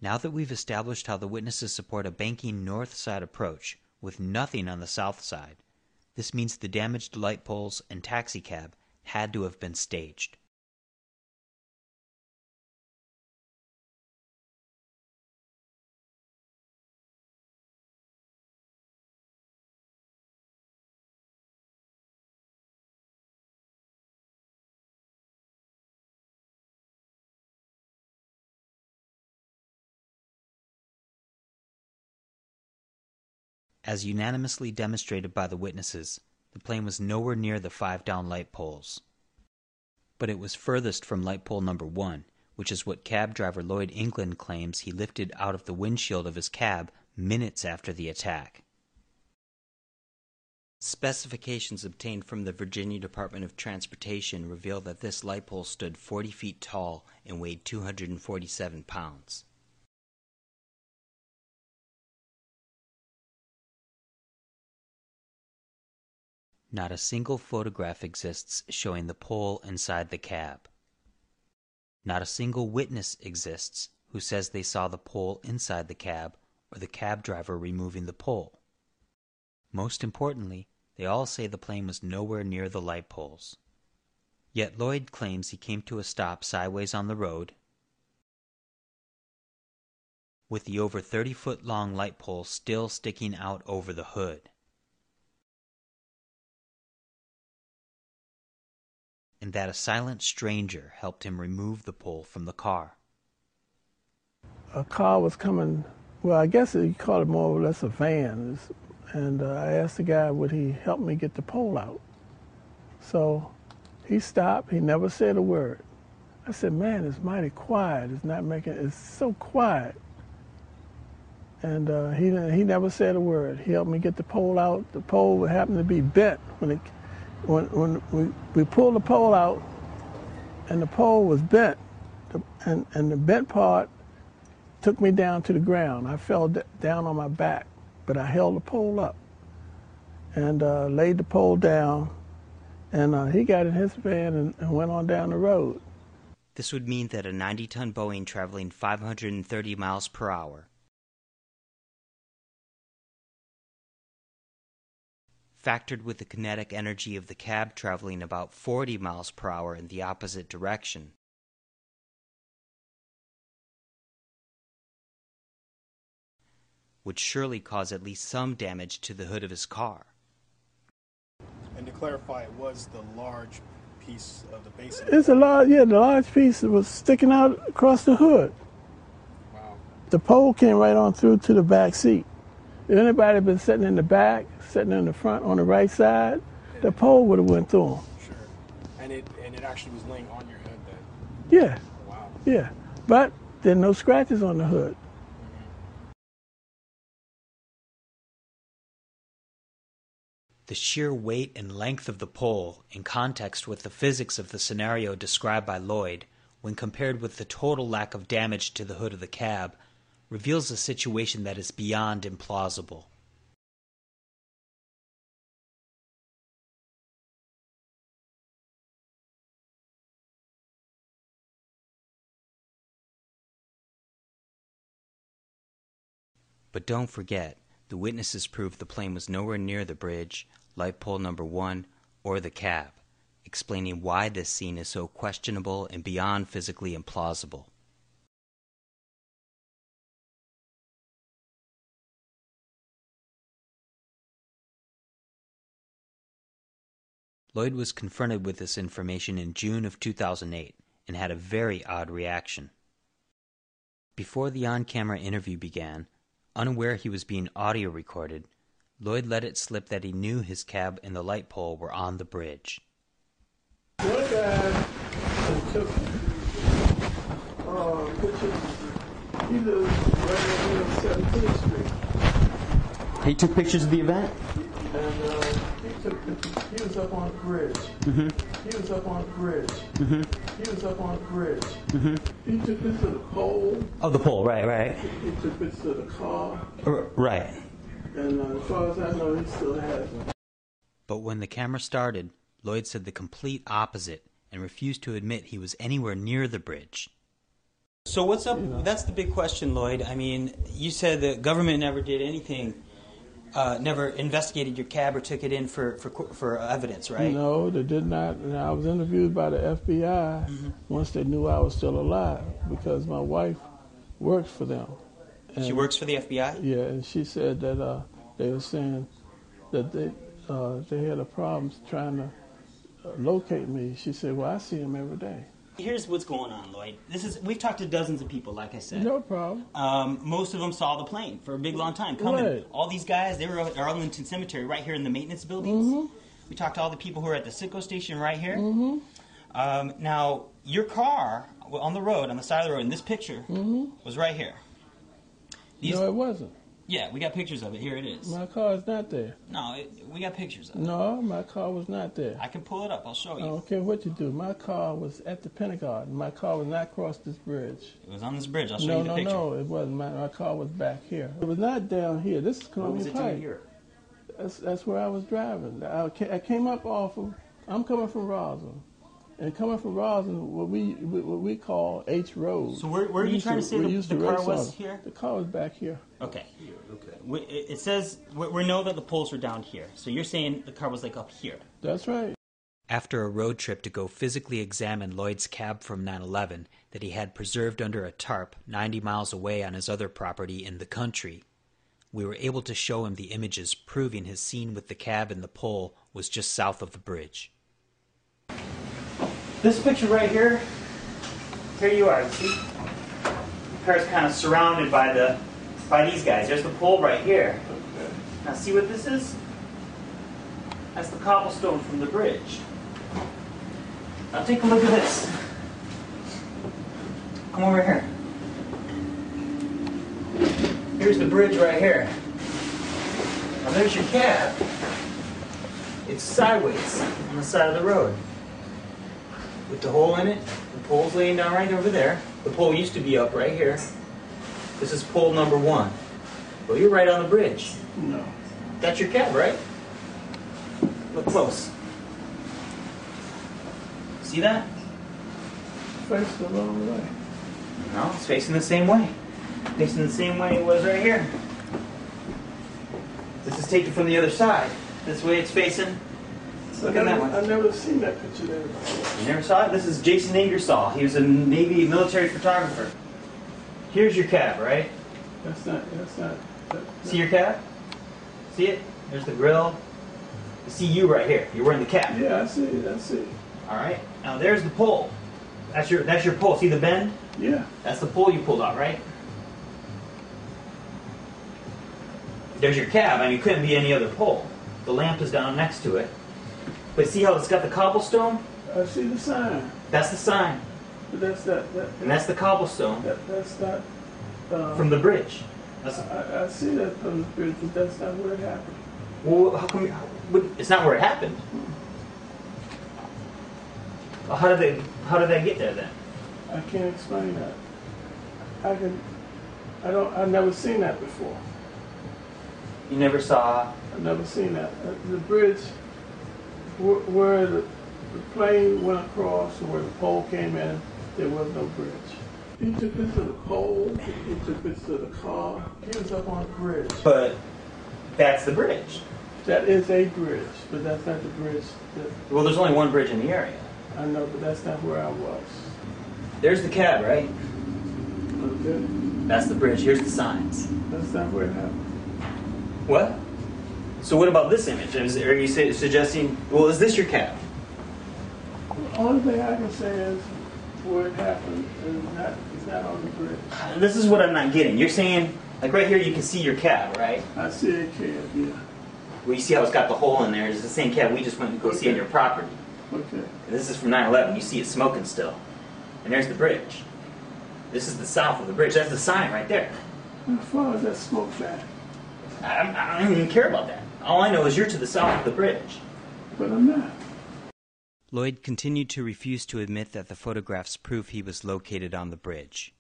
Now that we've established how the witnesses support a banking north-side approach, with nothing on the south side, this means the damaged light poles and taxicab had to have been staged. As unanimously demonstrated by the witnesses, the plane was nowhere near the 5 down light poles. But it was furthest from light pole number 1, which is what cab driver Lloyd England claims he lifted out of the windshield of his cab minutes after the attack. Specifications obtained from the Virginia Department of Transportation reveal that this light pole stood 40 feet tall and weighed 247 pounds. Not a single photograph exists showing the pole inside the cab. Not a single witness exists who says they saw the pole inside the cab or the cab driver removing the pole. Most importantly, they all say the plane was nowhere near the light poles. Yet Lloyd claims he came to a stop sideways on the road, with the over 30-foot-long light pole still sticking out over the hood. And that a silent stranger helped him remove the pole from the car. A car was coming, well, I guess you call it more or less a van, and I asked the guy, would he help me get the pole out? So he stopped, he never said a word. I said, man, it's mighty quiet, it's so quiet. And he never said a word. He helped me get the pole out. The pole happened to be bent when we pulled the pole out, and the pole was bent, and the bent part took me down to the ground. I fell down on my back, but I held the pole up and laid the pole down, and he got in his van and went on down the road. This would mean that a 90-ton Boeing traveling 530 miles per hour factored with the kinetic energy of the cab traveling about 40 miles per hour in the opposite direction, would surely cause at least some damage to the hood of his car. And to clarify, it was the large piece of the base of the large piece was sticking out across the hood. Wow. The pole came right on through to the back seat. If anybody had been sitting in the back, sitting in the front on the right side, the pole would have went through them. Sure. And it actually was laying on your head then? Yeah. Wow. Yeah. But there are no scratches on the hood. The sheer weight and length of the pole, in context with the physics of the scenario described by Lloyd, when compared with the total lack of damage to the hood of the cab, reveals a situation that is beyond implausible. But don't forget, the witnesses proved the plane was nowhere near the bridge, light pole number 1, or the cab, explaining why this scene is so questionable and beyond physically implausible. Lloyd was confronted with this information in June of 2008 and had a very odd reaction. Before the on-camera interview began, unaware he was being audio recorded, Lloyd let it slip that he knew his cab and the light pole were on the bridge. One guy took pictures. He lives right over on 17th Street. He took pictures of the event? And he was up on the bridge. Mm-hmm. He was up on the bridge. Mm-hmm. He was up on the bridge. Mm-hmm. He took pictures of the pole. Oh, the pole, right. He took pictures of the car. Right. And as far as I know, he still has them. But when the camera started, Lloyd said the complete opposite and refused to admit he was anywhere near the bridge. So what's up? You know. That's the big question, Lloyd. I mean, you said the government never did anything, never investigated your cab or took it in for evidence, right? No, they did not. And I was interviewed by the FBI once they knew I was still alive because my wife worked for them. And, She works for the FBI? Yeah, and she said that they were saying that they had a problem trying to locate me. She said, well, I see him every day. Here's what's going on, Lloyd. We've talked to dozens of people, like I said. No problem. Most of them saw the plane for a big long time coming. Right. All these guys, they were at Arlington Cemetery right here in the maintenance buildings. We talked to all the people who were at the Sitco station right here. Now, your car on the road, on the side of the road, in this picture, was right here. No, it wasn't. Yeah, we got pictures of it. Here it is. My car is not there. No, we got pictures of it. No, my car was not there. I can pull it up. I'll show I you. don't care what you do. My car was at the Pentagon. My car was not across this bridge. It was on this bridge. I'll show you the picture. No, it wasn't. My car was back here. It was not down here. This is What was Columbia it doing Pike. here? That's where I was driving. I came up off of. I'm coming from Roslyn, and coming from Roslyn, what we call H Road. So where are you trying to say the car was here? The car was back here. Okay. It says we know that the poles were down here. So you're saying the car was like up here. That's right. After a road trip to go physically examine Lloyd's cab from 9/11 that he had preserved under a tarp 90 miles away on his other property in the country, we were able to show him the images proving his scene with the cab and the pole was just south of the bridge. This picture right here, here you are, see? The car's kind of surrounded by these guys. There's the pole right here. Now see what this is? That's the cobblestone from the bridge. Now take a look at this. Come over here. Here's the bridge right here. Now there's your cab. It's sideways on the side of the road. With the hole in it, the pole's laying down right over there. The pole used to be up right here. This is pole number 1. Well, you're right on the bridge. No. That's your cab, right? Look close. See that? Faced the wrong way. No, it's facing the same way. Facing the same way it was right here. This is taken from the other side. This way it's facing. Look at that one. I've never seen that picture there before. You never saw it? This is Jason Ingersoll. He was a Navy military photographer. Here's your cab, right? That's not. See your cab? See it? There's the grill. You see you right here. You're wearing the cap. Yeah, I see it. I see it. All right. Now there's the pole. That's your pole. See the bend? Yeah. That's the pole you pulled out, right? There's your cab. I mean, it couldn't be any other pole. The lamp is down next to it. But see how it's got the cobblestone? I see the sign. That's the sign. But that's not. And that's the cobblestone That's not. from the bridge. That's, I see that from the bridge, but that's not where it happened. well, how come? It's not where it happened. Well, how did that get there then? I can't explain that. I've never seen that before. You never saw. I've never seen that. The bridge, where the plane went across and where the pole came in, there was no bridge. He took us to the pole, he took us to the car, he was up on the bridge. But that's the bridge. That is a bridge, but that's not the bridge Well, there's only one bridge in the area. I know, but that's not where I was. There's the cab, right? Okay? That's the bridge. Here's the signs. That's not where it happened. What? So what about this image? Are you suggesting? Well, is this your cab? The only thing I can say is where it happened is not on the bridge. This is what I'm not getting. You're saying, like right here, you can see your cab, right? I see a cab, yeah. Well, you see how it's got the hole in there. It's the same cab we just went to go see on your property. Okay. And this is from 9/11. You see it smoking still. And there's the bridge. This is the south of the bridge. That's the sign right there. How far is that smoke back? I don't even care about that. All I know is you're to the south of the bridge. But I'm not. Lloyd continued to refuse to admit that the photographs prove he was located on the bridge.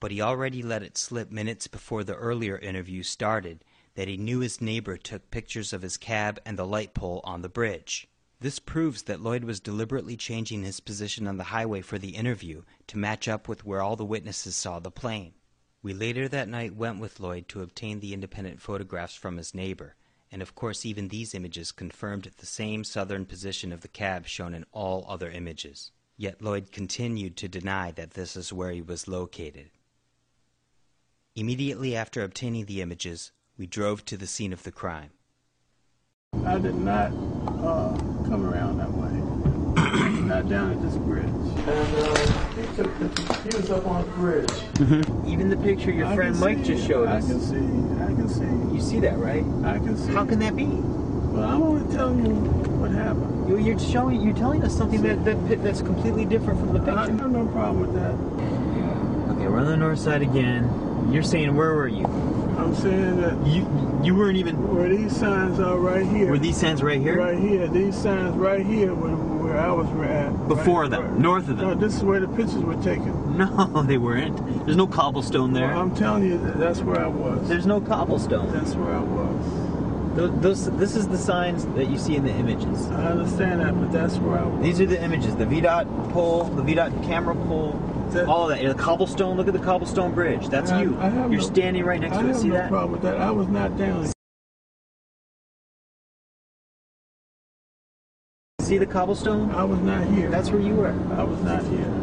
But he already let it slip minutes before the earlier interview started that he knew his neighbor took pictures of his cab and the light pole on the bridge. This proves that Lloyd was deliberately changing his position on the highway for the interview to match up with where all the witnesses saw the plane. We later that night went with Lloyd to obtain the independent photographs from his neighbor, and of course even these images confirmed the same southern position of the cab shown in all other images. Yet Lloyd continued to deny that this is where he was located. Immediately after obtaining the images, we drove to the scene of the crime. I did not come around that way. Not down at this bridge. And he was up on the bridge. Mm-hmm. Even the picture your friend Mike just showed us. I can see. You see that, right? I can see. How can that be? Well, I'm only telling you what happened. You're telling us something that's completely different from the picture. I have no problem with that. Okay, we're on the north side again. You're saying, where were you? I'm saying that you weren't even... Where these signs are right here. Were these signs right here? Right here. These signs right here where I was at. Before them? North of them? No, this is where the pictures were taken. No, they weren't. There's no cobblestone there. Well, I'm telling you, that's where I was. There's no cobblestone. That's where I was. This is the signs that you see in the images. I understand that, but that's where I was. These are the images. The VDOT pole, the VDOT camera pole, all of that. The cobblestone, look at the cobblestone bridge. That's you. You're standing right next to it. See that? I have no problem with that. I was not down. See the cobblestone? I was not here. That's where you were. I was not here.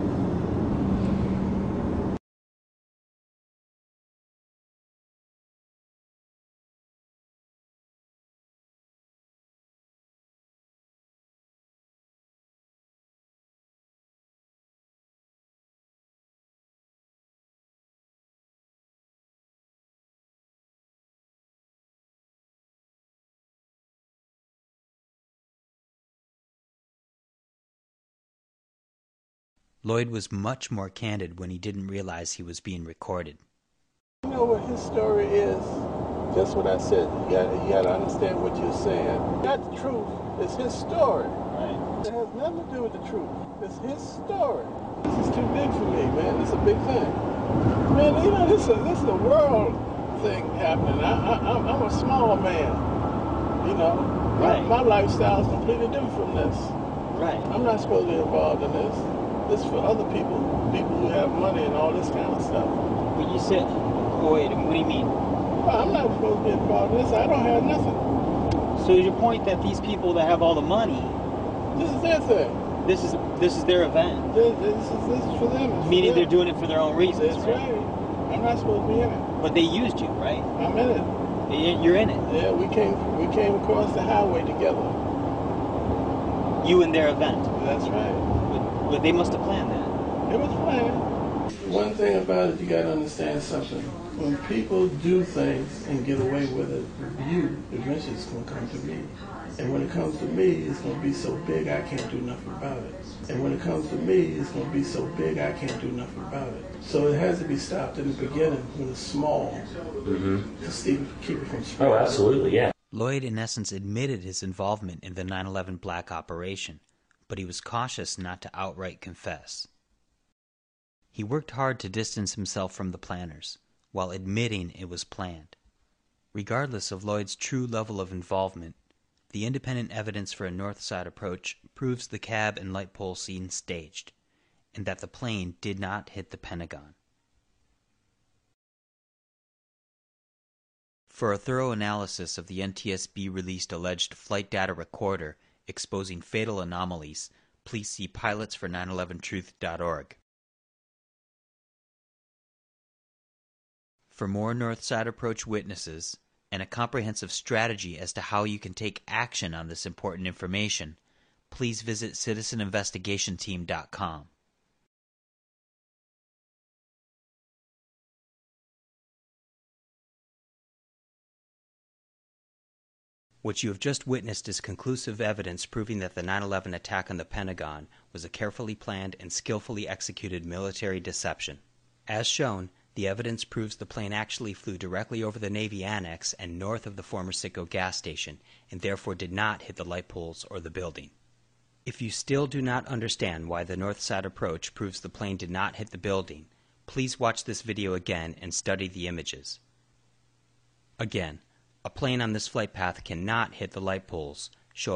Lloyd was much more candid when he didn't realize he was being recorded. You know what his story is? Just what I said. You got to understand what you're saying. Not the truth. It's his story. Right. It has nothing to do with the truth. It's his story. This is too big for me, man. This is a big thing. Man, you know, this is a world thing happening. I'm a small man. You know, right. My lifestyle is completely different from this. Right. I'm not supposed to be involved in this. This is for other people who have money and all this kind of stuff. But you said, wait, what do you mean? Well, I'm not supposed to be involved in this. I don't have nothing. So is your point that these people that have all the money, this is their thing. This is their event? This is for them. Meaning they're doing it for their own reasons, That's right? I'm not supposed to be in it. But they used you, right? I'm in it. You're in it. Yeah, we came across the highway together. You and their event. That's right. But they must have planned that. It was planned. One thing about it, you got to understand something. When people do things and get away with it, you eventually it's going to come to me. And when it comes to me, it's going to be so big I can't do nothing about it. And when it comes to me, it's going to be so big I can't do nothing about it. So it has to be stopped in the beginning when it's small to keep it from spreading. Oh, absolutely, yeah. Lloyd, in essence, admitted his involvement in the 9/11 black operation, but he was cautious not to outright confess. He worked hard to distance himself from the planners, while admitting it was planned. Regardless of Lloyd's true level of involvement, the independent evidence for a north side approach proves the cab and light pole scene staged, and that the plane did not hit the Pentagon. For a thorough analysis of the NTSB-released alleged flight data recorder exposing fatal anomalies, please see pilotsfor911truth.org. For more Northside Approach witnesses and a comprehensive strategy as to how you can take action on this important information, please visit citizeninvestigationteam.com. What you have just witnessed is conclusive evidence proving that the 9/11 attack on the Pentagon was a carefully planned and skillfully executed military deception. As shown, the evidence proves the plane actually flew directly over the Navy Annex and north of the former Citgo gas station, and therefore did not hit the light poles or the building. If you still do not understand why the north side approach proves the plane did not hit the building, please watch this video again and study the images. Again, a plane on this flight path cannot hit the light poles